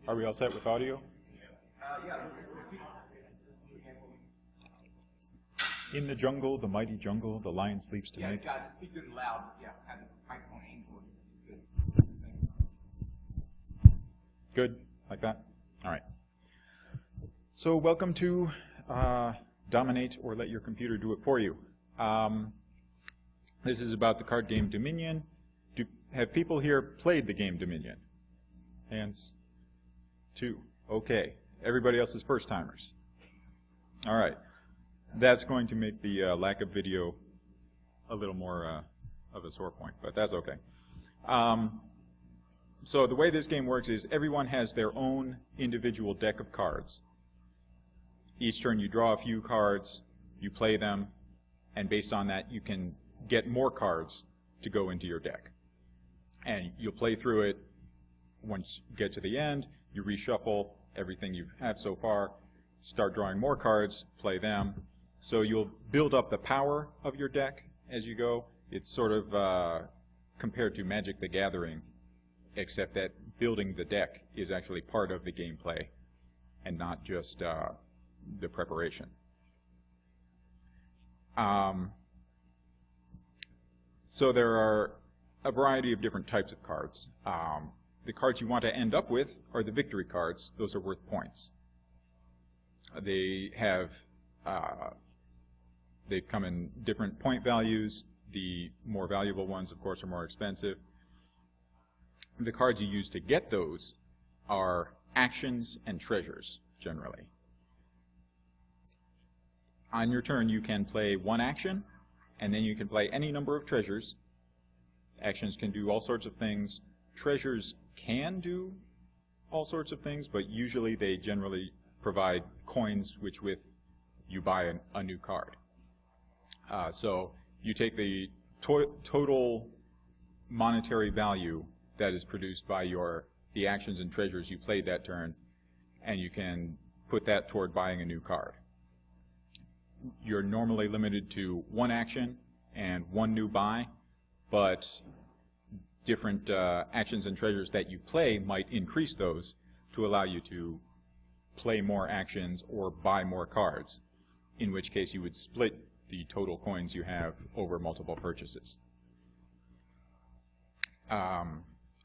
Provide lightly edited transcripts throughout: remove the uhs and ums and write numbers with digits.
Are we all set with audio? Yeah. In the jungle, the mighty jungle, the lion sleeps tonight. Yeah, just speak good and loud. Yeah, have the microphone aimed toward you. Good, like that? All right. So welcome to Dominate or Let Your Computer Do It For You. This is about the card game Dominion. Have people here played the game Dominion? Hands? 2. Okay. Everybody else is first-timers. All right. That's going to make the lack of video a little more of a sore point, but that's okay. So the way this game works is everyone has their own individual deck of cards. Each turn you draw a few cards, you play them, and based on that you can get more cards to go into your deck. And you'll play through it. Once you get to the end, you reshuffle everything you have so far, start drawing more cards, play them. So you'll build up the power of your deck as you go. It's sort of compared to Magic the Gathering, except that building the deck is actually part of the gameplay and not just the preparation. So there are a variety of different types of cards. The cards you want to end up with are the victory cards. Those are worth points. They come in different point values. The more valuable ones, of course, are more expensive. The cards you use to get those are actions and treasures, generally. On your turn, you can play one action, and then you can play any number of treasures. Actions can do all sorts of things. Treasures can do all sorts of things, but usually they generally provide coins which with you buy a new card. So you take the total monetary value that is produced by the actions and treasures you played that turn, and you can put that toward buying a new card. You're normally limited to one action and one new buy, but different actions and treasures that you play might increase those to allow you to play more actions or buy more cards, in which case you would split the total coins you have over multiple purchases.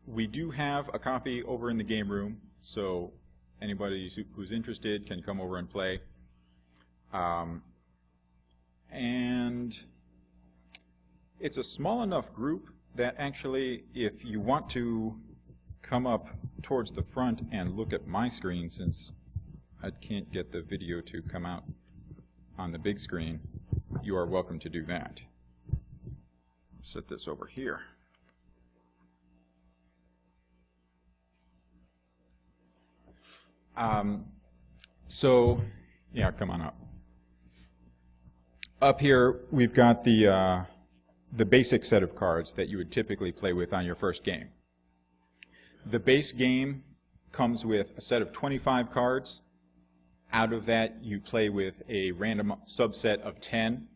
We do have a copy over in the game room, so anybody who's interested can come over and play. And it's a small enough group that actually, if you want to come up towards the front and look at my screen, since I can't get the video to come out on the big screen, you are welcome to do that. Set this over here. So, yeah, come on up. Up here, we've got the basic set of cards that you would typically play with on your first game. The base game comes with a set of 25 cards. Out of that, you play with a random subset of 10.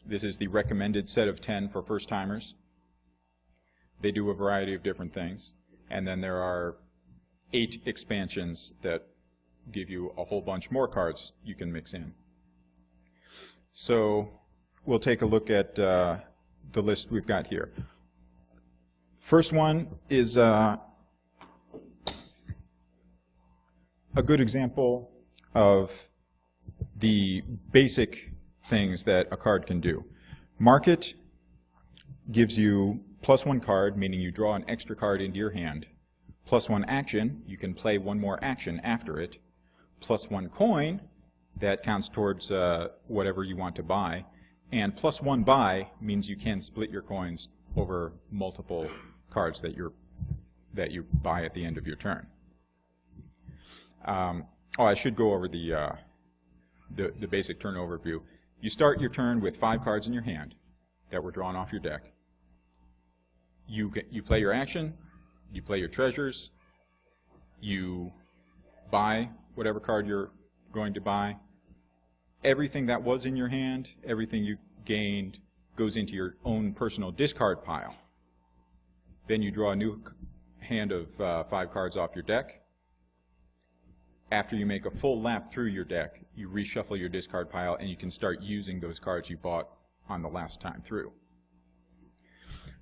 This is the recommended set of 10 for first-timers. They do a variety of different things. And then there are 8 expansions that give you a whole bunch more cards you can mix in. So we'll take a look at the list we've got here. First one is a good example of the basic things that a card can do. Market gives you +1 card, meaning you draw an extra card into your hand. +1 action, you can play one more action after it. +1 coin, that counts towards whatever you want to buy. And +1 buy means you can split your coins over multiple cards that you buy at the end of your turn. I should go over the basic turn overview. You start your turn with 5 cards in your hand that were drawn off your deck. You play your action, you play your treasures, you buy whatever card you're going to buy. Everything that was in your hand, everything you gained, goes into your own personal discard pile. Then you draw a new hand of 5 cards off your deck. after you make a full lap through your deck, you reshuffle your discard pile and you can start using those cards you bought on the last time through.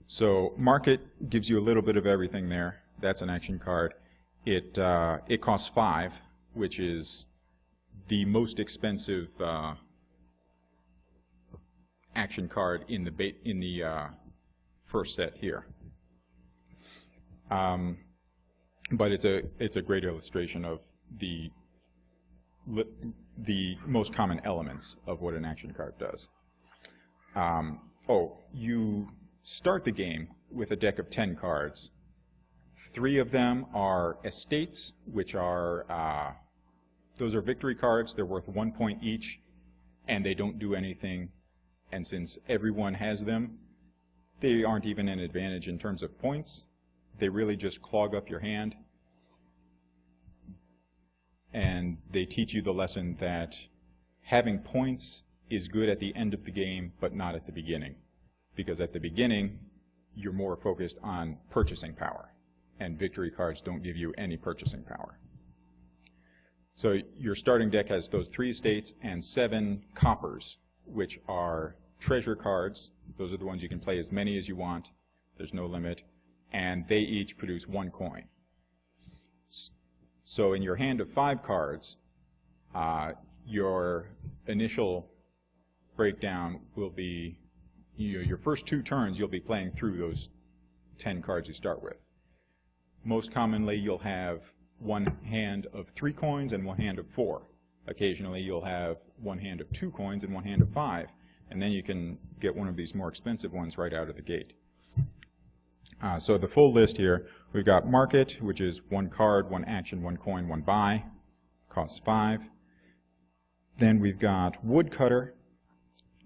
So Market gives you a little bit of everything there. That's an action card. It costs 5, which is the most expensive action card in the first set here. But it's a great illustration of the most common elements of what an action card does. You start the game with a deck of 10 cards. 3 of them are estates, which are those are victory cards. They're worth 1 point each, and they don't do anything. And since everyone has them, they aren't even an advantage in terms of points. They really just clog up your hand. And they teach you the lesson that having points is good at the end of the game, but not at the beginning. Because at the beginning, you're more focused on purchasing power. And victory cards don't give you any purchasing power. So your starting deck has those 3 estates and 7 coppers, which are treasure cards. Those are the ones you can play as many as you want. There's no limit. And they each produce 1 coin. So in your hand of 5 cards, your initial breakdown will be, your first 2 turns you'll be playing through those 10 cards you start with. Most commonly you'll have 1 hand of 3 coins and 1 hand of 4. Occasionally you'll have 1 hand of 2 coins and 1 hand of 5. And then you can get one of these more expensive ones right out of the gate. So the full list here, we've got Market, which is 1 card, 1 action, 1 coin, 1 buy, costs 5. Then we've got Woodcutter,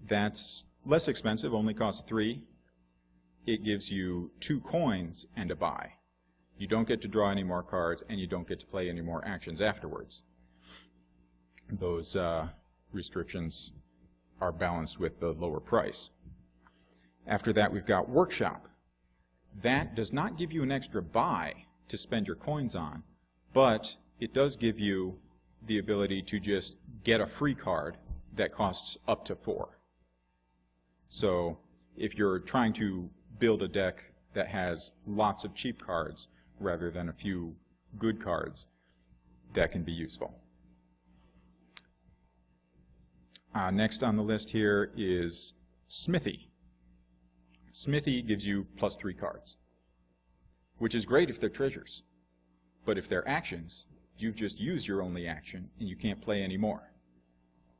that's less expensive, only costs 3. It gives you 2 coins and a buy. You don't get to draw any more cards, and you don't get to play any more actions afterwards. Those restrictions are balanced with the lower price. After that, we've got Workshop. That does not give you an extra buy to spend your coins on, but it does give you the ability to just get a free card that costs up to 4. So if you're trying to build a deck that has lots of cheap cards rather than a few good cards, that can be useful. Next on the list here is Smithy. Smithy gives you +3 cards, which is great if they're treasures. But if they're actions, you've just used your only action and you can't play any more.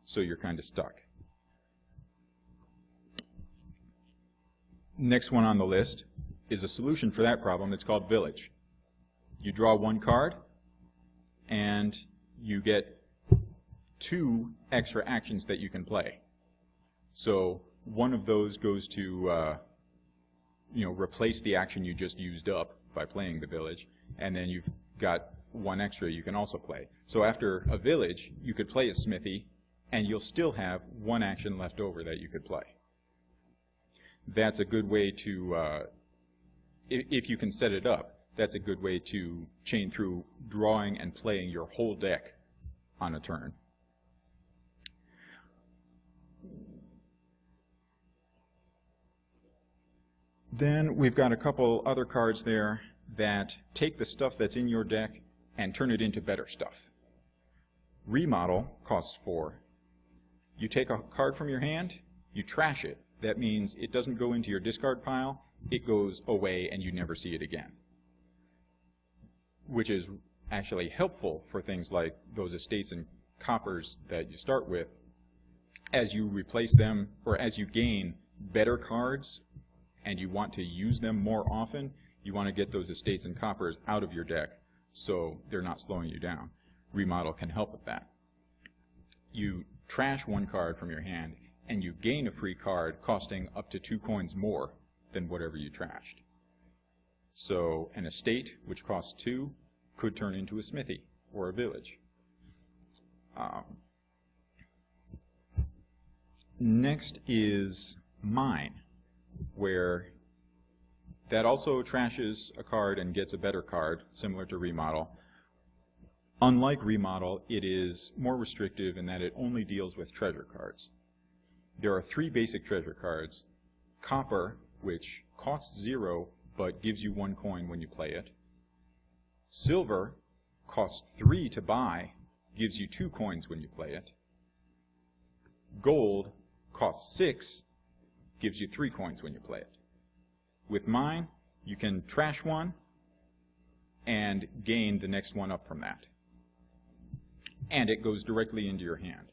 So you're kind of stuck. Next one on the list is a solution for that problem. It's called Village. You draw 1 card and you get 2 extra actions that you can play. So one of those goes to replace the action you just used up by playing the Village, and then you've got 1 extra you can also play. So after a Village, you could play a Smithy, and you'll still have 1 action left over that you could play. That's a good way to, if you can set it up, that's a good way to chain through drawing and playing your whole deck on a turn. Then we've got a couple other cards there that take the stuff that's in your deck and turn it into better stuff. Remodel costs 4. You take a card from your hand, you trash it. That means it doesn't go into your discard pile, it goes away and you never see it again. Which is actually helpful for things like those estates and coppers that you start with. As you replace them, or as you gain better cards, and you want to use them more often, you want to get those estates and coppers out of your deck so they're not slowing you down. Remodel can help with that. You trash 1 card from your hand, and you gain a free card costing up to 2 coins more than whatever you trashed. So an estate, which costs 2, could turn into a Smithy or a Village. Next is Mine, where that also trashes a card and gets a better card, similar to Remodel. Unlike Remodel, it is more restrictive in that it only deals with treasure cards. There are 3 basic treasure cards: Copper, which costs 0 but gives you 1 coin when you play it; Silver costs 3 to buy, gives you 2 coins when you play it; Gold costs 6, gives you 3 coins when you play it. With mine, you can trash one and gain the next one up from that. And it goes directly into your hand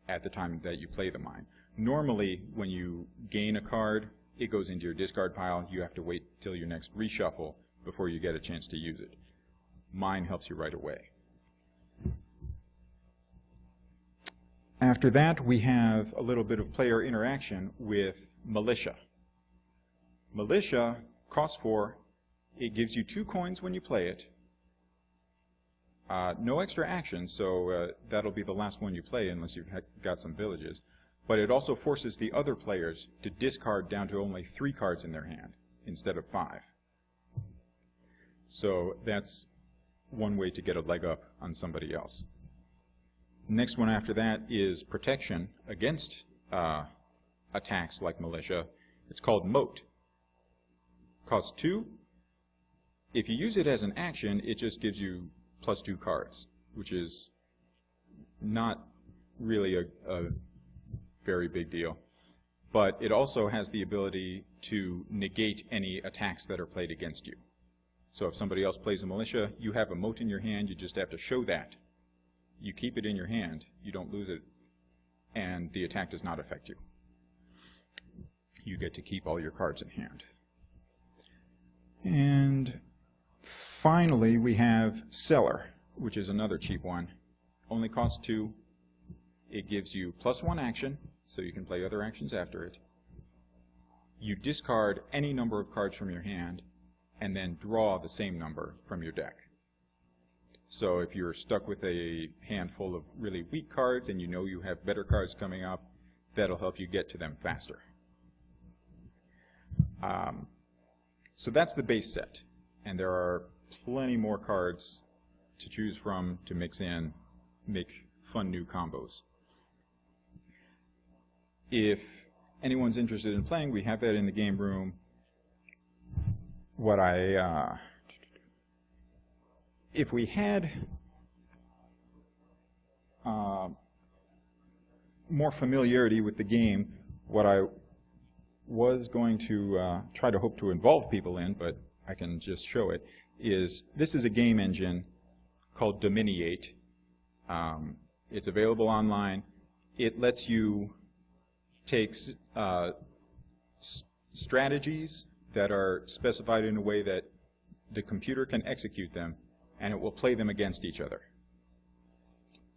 at the time that you play the mine. Normally, when you gain a card, it goes into your discard pile. You have to wait till your next reshuffle before you get a chance to use it. Mine helps you right away. After that, we have a little bit of player interaction with Militia. Militia costs 4. It gives you 2 coins when you play it. No extra action, so that'll be the last one you play unless you've got some villages. But it also forces the other players to discard down to only 3 cards in their hand instead of 5. So that's one way to get a leg up on somebody else. Next one after that is protection against attacks like Militia. It's called Moat. Costs 2. If you use it as an action, it just gives you +2 cards, which is not really a very big deal. But it also has the ability to negate any attacks that are played against you. So if somebody else plays a Militia, you have a Moat in your hand, you just have to show that. You keep it in your hand, you don't lose it, and the attack does not affect you. You get to keep all your cards in hand. And finally, we have Cellar, which is another cheap one. Only costs 2. It gives you +1 action, so you can play other actions after it. You discard any number of cards from your hand, and then draw the same number from your deck. So if you're stuck with a handful of really weak cards and you know you have better cards coming up, that'll help you get to them faster. So that's the base set, and there are plenty more cards to choose from to mix in, make fun new combos. If anyone's interested in playing, we have that in the game room. If we had more familiarity with the game, what I was going to try to hope to involve people in, but I can just show it, is this is a game engine called Dominiate. It's available online. It lets you take strategies that are specified in a way that the computer can execute them, and it will play them against each other.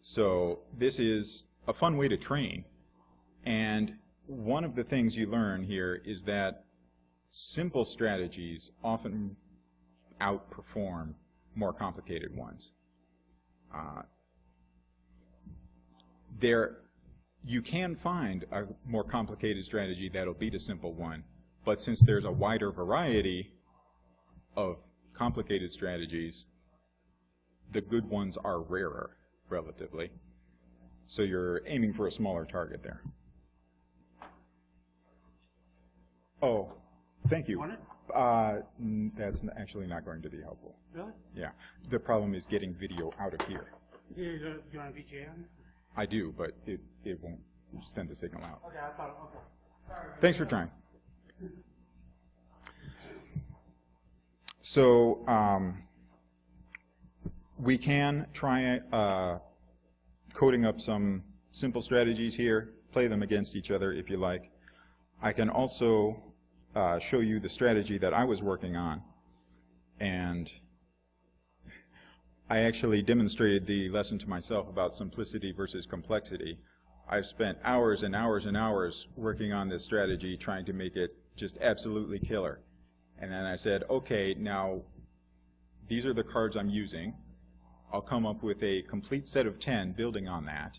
So this is a fun way to train, and one of the things you learn here is that simple strategies often outperform more complicated ones. You can find a more complicated strategy that'll beat a simple one, but since there's a wider variety of complicated strategies, the good ones are rarer, relatively. So you're aiming for a smaller target there. Oh, thank you. That's actually not going to be helpful. Really? Yeah. The problem is getting video out of here. You want a VGA on it? I do, but it won't send the signal out. Okay, I thought, okay. Sorry. Thanks for trying. So we can try coding up some simple strategies here, play them against each other if you like. I can also show you the strategy that I was working on, and I actually demonstrated the lesson to myself about simplicity versus complexity. I've spent hours and hours and hours working on this strategy, trying to make it just absolutely killer. And then I said, okay, now these are the cards I'm using. I'll come up with a complete set of 10 building on that.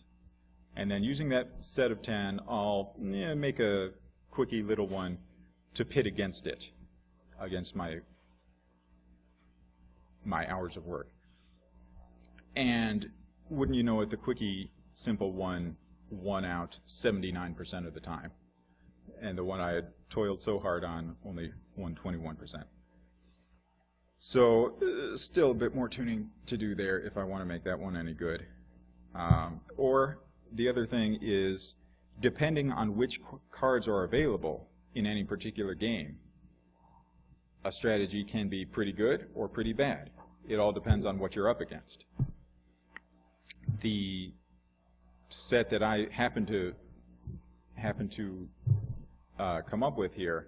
And then using that set of 10, I'll make a quickie little one to pit against it, against my hours of work. And wouldn't you know it, the quickie simple one won out 79% of the time. And the one I had toiled so hard on only won 21%. So still a bit more tuning to do there if I want to make that one any good. Or the other thing is, depending on which cards are available in any particular game, a strategy can be pretty good or pretty bad. It all depends on what you're up against. The set that I happen to come up with here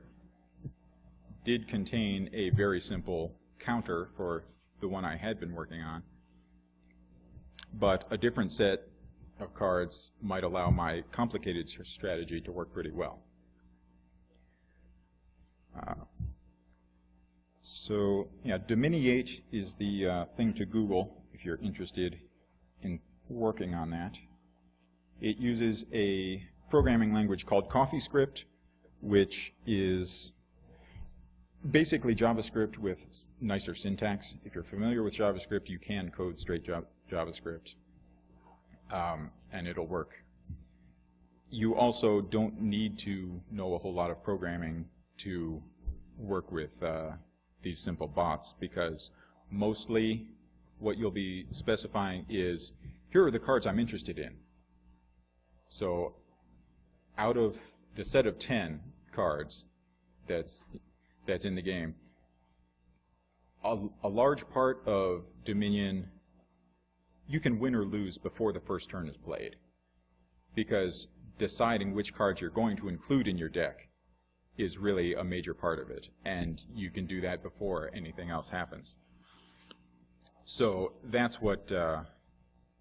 did contain a very simple counter for the one I had been working on, but a different set of cards might allow my complicated strategy to work pretty well. So yeah, Dominiate is the thing to Google if you're interested in working on that. It uses a programming language called CoffeeScript, which is basically JavaScript with nicer syntax. If you're familiar with JavaScript, you can code straight JavaScript, and it'll work. You also don't need to know a whole lot of programming to work with these simple bots, because mostly what you'll be specifying is, here are the cards I'm interested in. So out of the set of 10 cards that's in the game, a large part of Dominion, you can win or lose before the first turn is played, because deciding which cards you're going to include in your deck is really a major part of it, and you can do that before anything else happens. So that's what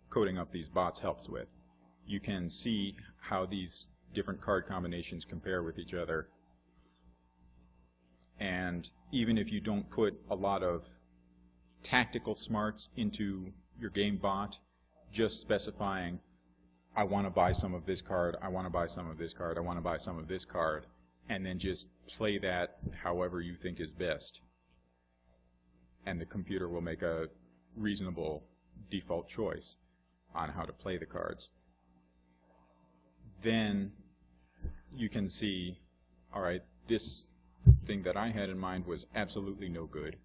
coding up these bots helps with. You can see how these different card combinations compare with each other, and even if you don't put a lot of tactical smarts into your game bot, just specifying, I want to buy some of this card, I want to buy some of this card, I want to buy some of this card, and then just play that however you think is best. And the computer will make a reasonable default choice on how to play the cards. Then you can see, all right, this thing that I had in mind was absolutely no good.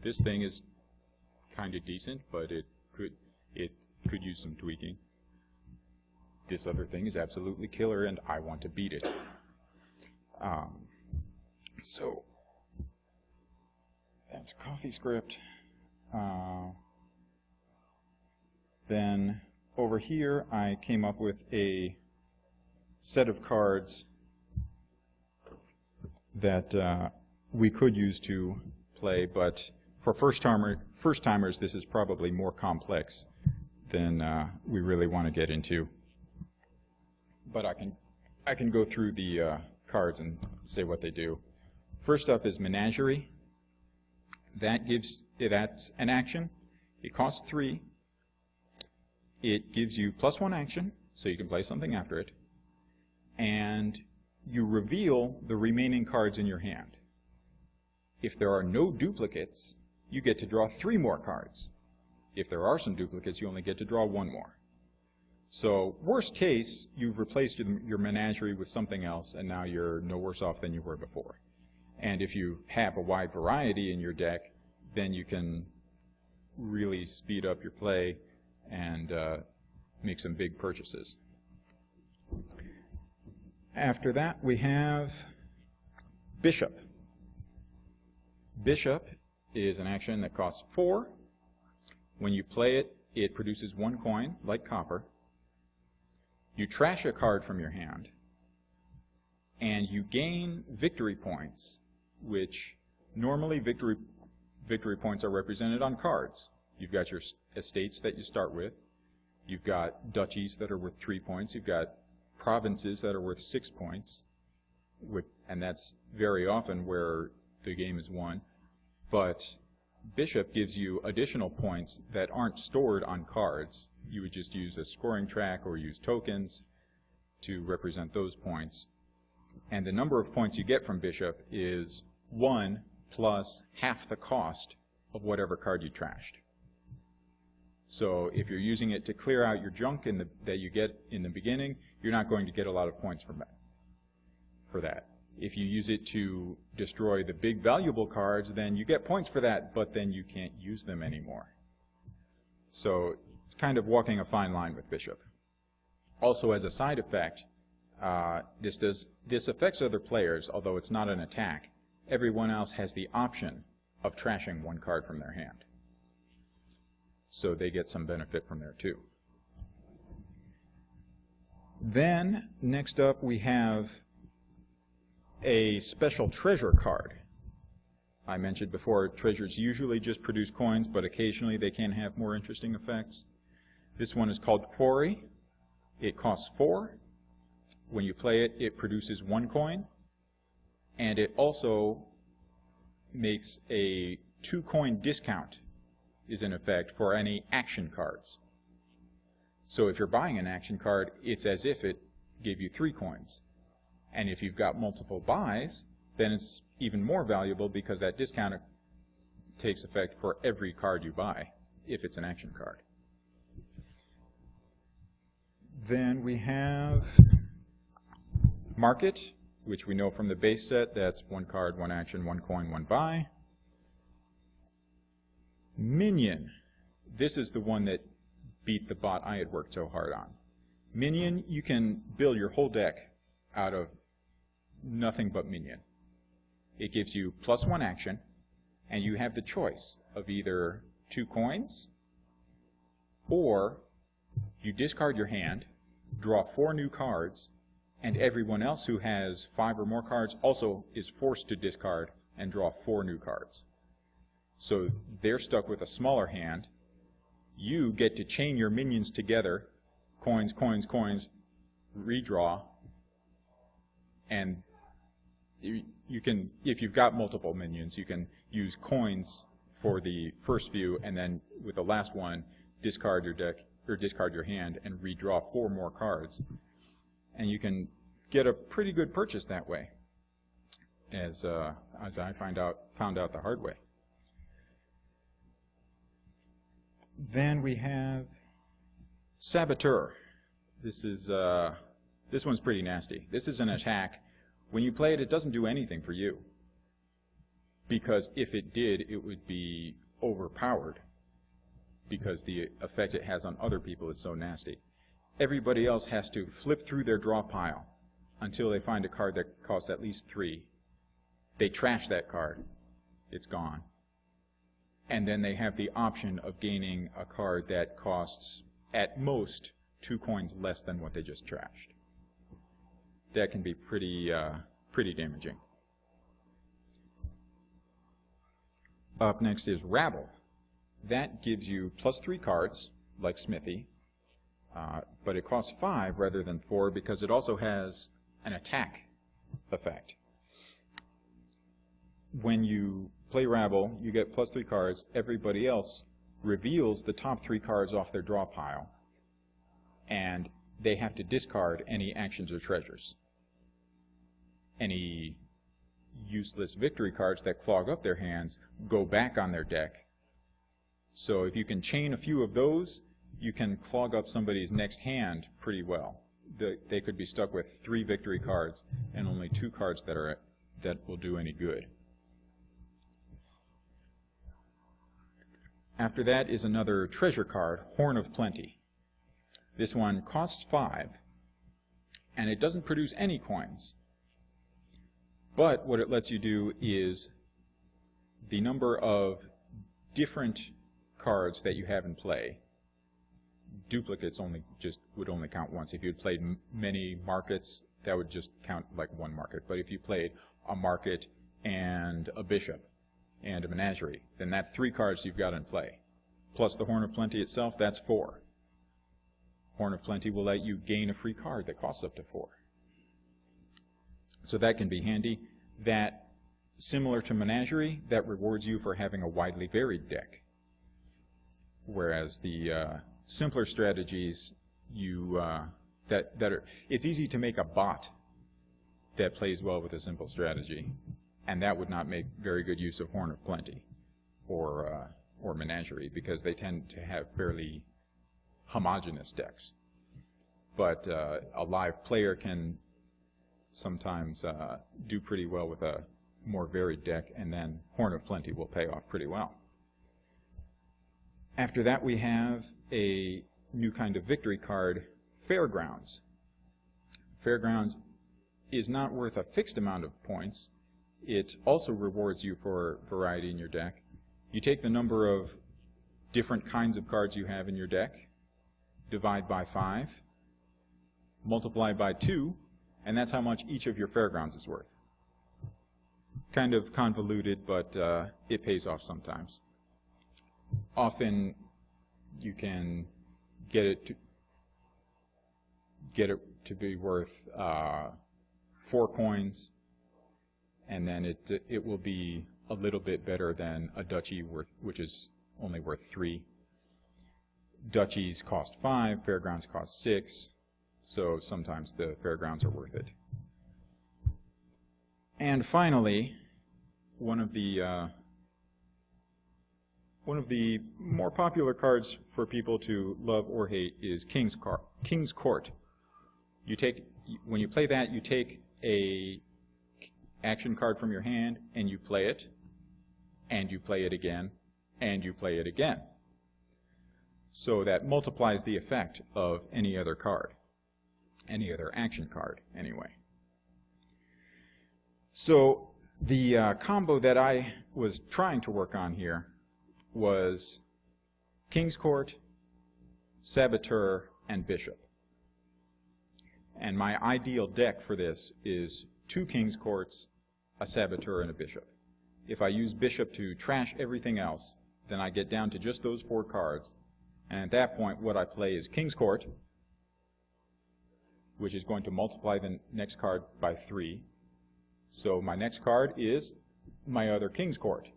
This thing is kind of decent, but it could use some tweaking. This other thing is absolutely killer, and I want to beat it. So that's CoffeeScript. Then over here I came up with a set of cards that we could use to play, but for first-timers this is probably more complex than we really want to get into. But I can go through the cards and say what they do. First up is Menagerie. That's an action. It costs 3. It gives you +1 action, so you can play something after it. And you reveal the remaining cards in your hand. If there are no duplicates, you get to draw 3 more cards. If there are some duplicates, you only get to draw 1 more. So worst case, you've replaced your Menagerie with something else, and now you're no worse off than you were before. And if you have a wide variety in your deck, then you can really speed up your play and make some big purchases. After that, we have Bishop. Bishop is an action that costs 4. When you play it, it produces 1 coin, like copper. You trash a card from your hand, and you gain victory points, which normally victory points are represented on cards. You've got your estates that you start with. You've got duchies that are worth 3 points. You've got provinces that are worth 6 points, and that's very often where the game is won. But Bishop gives you additional points that aren't stored on cards. You would just use a scoring track or use tokens to represent those points. And the number of points you get from Bishop is 1 plus half the cost of whatever card you trashed. So if you're using it to clear out your junk that you get in the beginning, you're not going to get a lot of points from that, for that. If you use it to destroy the big valuable cards, then you get points for that, but then you can't use them anymore. So it's kind of walking a fine line with Bishop. Also, as a side effect, this affects other players, although it's not an attack. Everyone else has the option of trashing one card from their hand. So they get some benefit from there too. Then, next up, we have a special treasure card. I mentioned before, treasures usually just produce coins, but occasionally they can have more interesting effects. This one is called Quarry. It costs 4. When you play it, it produces 1 coin. And it also makes a 2-coin discount is in effect for any action cards. So if you're buying an action card, it's as if it gave you 3 coins. And if you've got multiple buys, then it's even more valuable because that discount takes effect for every card you buy, if it's an action card. Then we have Market, which we know from the base set. That's 1 card, 1 action, 1 coin, 1 buy. Minion. This is the one that beat the bot I had worked so hard on. Minion, you can build your whole deck out of nothing but Minion. It gives you +1 action, and you have the choice of either 2 coins, or you discard your hand, draw 4 new cards, and everyone else who has 5 or more cards also is forced to discard and draw 4 new cards. So they're stuck with a smaller hand. You get to chain your minions together, coins, coins, coins, redraw, and you can, if you've got multiple minions, you can use coins for the first view, and then with the last one, discard your deck, or discard your hand, and redraw 4 more cards. And you can get a pretty good purchase that way, as I found out the hard way. Then we have Saboteur. This one's pretty nasty. This is an attack. When you play it, it doesn't do anything for you, because if it did, it would be overpowered, because the effect it has on other people is so nasty. Everybody else has to flip through their draw pile until they find a card that costs at least 3. They trash that card. It's gone. And then they have the option of gaining a card that costs, at most, 2 coins less than what they just trashed. That can be pretty damaging. Up next is Rabble. That gives you +3 cards, like Smithy, but it costs 5 rather than 4 because it also has an attack effect. When you play Rabble, you get +3 cards. Everybody else reveals the top 3 cards off their draw pile, and they have to discard any actions or treasures. Any useless victory cards that clog up their hands go back on their deck. So if you can chain a few of those, you can clog up somebody's next hand pretty well. They could be stuck with 3 victory cards and only 2 cards that will do any good. After that is another treasure card, Horn of Plenty. This one costs 5, and it doesn't produce any coins. But what it lets you do is the number of different cards that you have in play. Duplicates would only count once. If you had played many markets, that would just count like 1 market. But if you played a market and a bishop and a menagerie, then that's 3 cards you've got in play. Plus the Horn of Plenty itself, that's 4. Horn of Plenty will let you gain a free card that costs up to 4. So that can be handy. That, similar to Menagerie, that rewards you for having a widely varied deck. Whereas the simpler strategies, it's easy to make a bot that plays well with a simple strategy, and that would not make very good use of Horn of Plenty or or Menagerie, because they tend to have fairly homogeneous decks. But a live player can sometimes do pretty well with a more varied deck, and then Horn of Plenty will pay off pretty well. After that, we have a new kind of victory card, Fairgrounds. Fairgrounds is not worth a fixed amount of points. It also rewards you for variety in your deck. You take the number of different kinds of cards you have in your deck, divide by 5, multiply by 2, and that's how much each of your Fairgrounds is worth. Kind of convoluted, but it pays off sometimes. Often you can get it to be worth 4 coins, and then it will be a little bit better than a duchy, which is only worth 3. Duchies cost 5, Fairgrounds cost 6, so sometimes the Fairgrounds are worth it. And finally, one of the more popular cards for people to love or hate is King's Court. When you play that, you take a action card from your hand and you play it, and you play it again, and you play it again. So that multiplies the effect of any other card, any other action card, anyway. So the combo that I was trying to work on here was King's Court, Saboteur, and Bishop. And my ideal deck for this is 2 King's Courts, a Saboteur, and a Bishop. If I use Bishop to trash everything else, then I get down to just those 4 cards. And at that point, what I play is King's Court, which is going to multiply the next card by 3. So my next card is my other King's Court.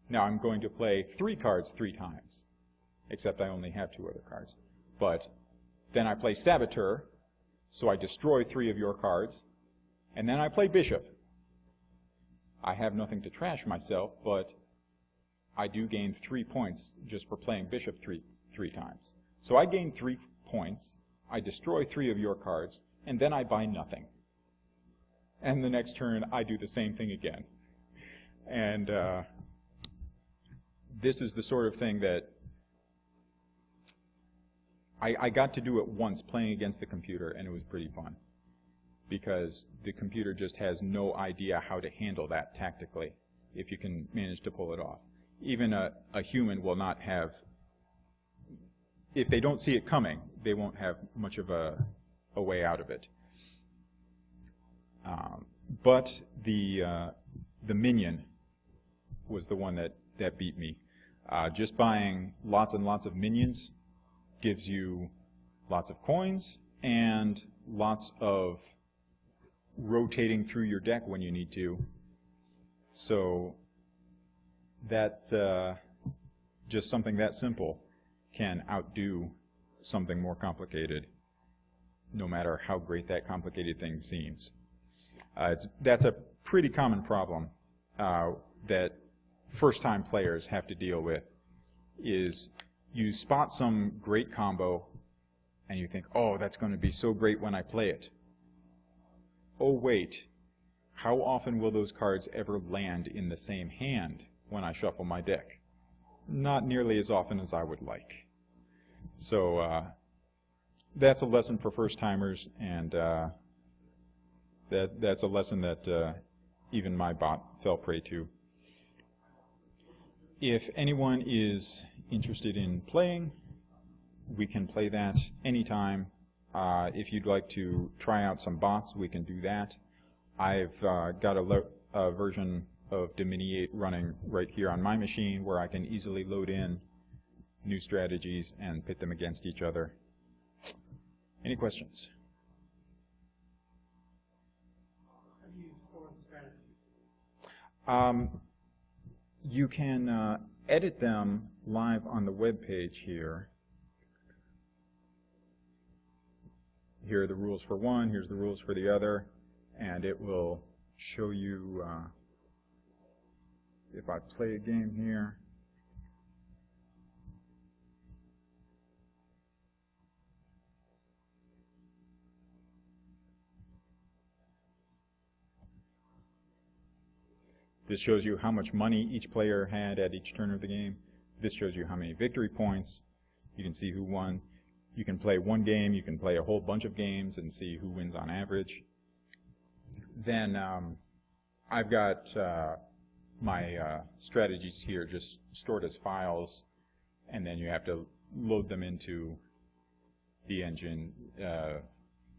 Now I'm going to play 3 cards 3 times, except I only have 2 other cards. But then I play Saboteur, so I destroy 3 of your cards, and then I play Bishop. I have nothing to trash myself, but I do gain 3 points just for playing Bishop three times. So I gain 3 points, I destroy 3 of your cards, and then I buy nothing. And the next turn, I do the same thing again. And this is the sort of thing that I got to do it once playing against the computer, and it was pretty fun. Because the computer just has no idea how to handle that tactically, if you can manage to pull it off. Even a human will not have, if they don't see it coming, they won't have much of a way out of it. But the minion was the one that beat me. Just buying lots and lots of minions gives you lots of coins and lots of rotating through your deck when you need to. So that just something that simple can outdo something more complicated, no matter how great that complicated thing seems. That's a pretty common problem that first-time players have to deal with, is you spot some great combo and you think, oh, that's going to be so great when I play it. Oh, wait, how often will those cards ever land in the same hand when I shuffle my deck? Not nearly as often as I would like. So that's a lesson for first-timers, and that's a lesson that even my bot fell prey to. If anyone is interested in playing, we can play that anytime. If you'd like to try out some bots, we can do that. I've got a version of Dominiate running right here on my machine where I can easily load in new strategies and pit them against each other. Any questions? How do you store the strategies? You can edit them live on the web page here. Here are the rules for one, here's the rules for the other, and it will show you, if I play a game here, This shows you how much money each player had at each turn of the game. This shows you how many victory points. You can see who won. You can play one game, you can play a whole bunch of games and see who wins on average. Then I've got my strategies here just stored as files, and then you have to load them into the engine.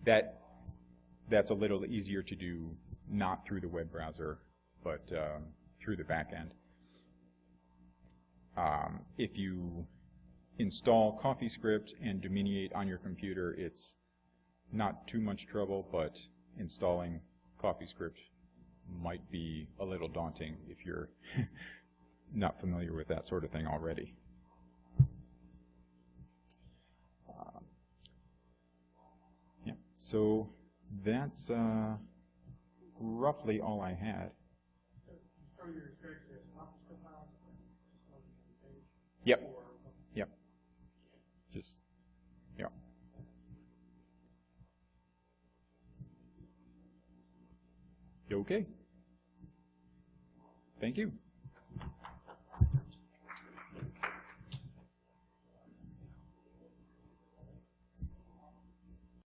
That's a little easier to do not through the web browser, but through the back end. If you install CoffeeScript and Dominiate on your computer, it's not too much trouble, but installing CoffeeScript might be a little daunting if you're not familiar with that sort of thing already. Yeah, so that's roughly all I had. So you store your strategy as CoffeeScript file? Yep. Yep. Just, yeah. Okay. Thank you.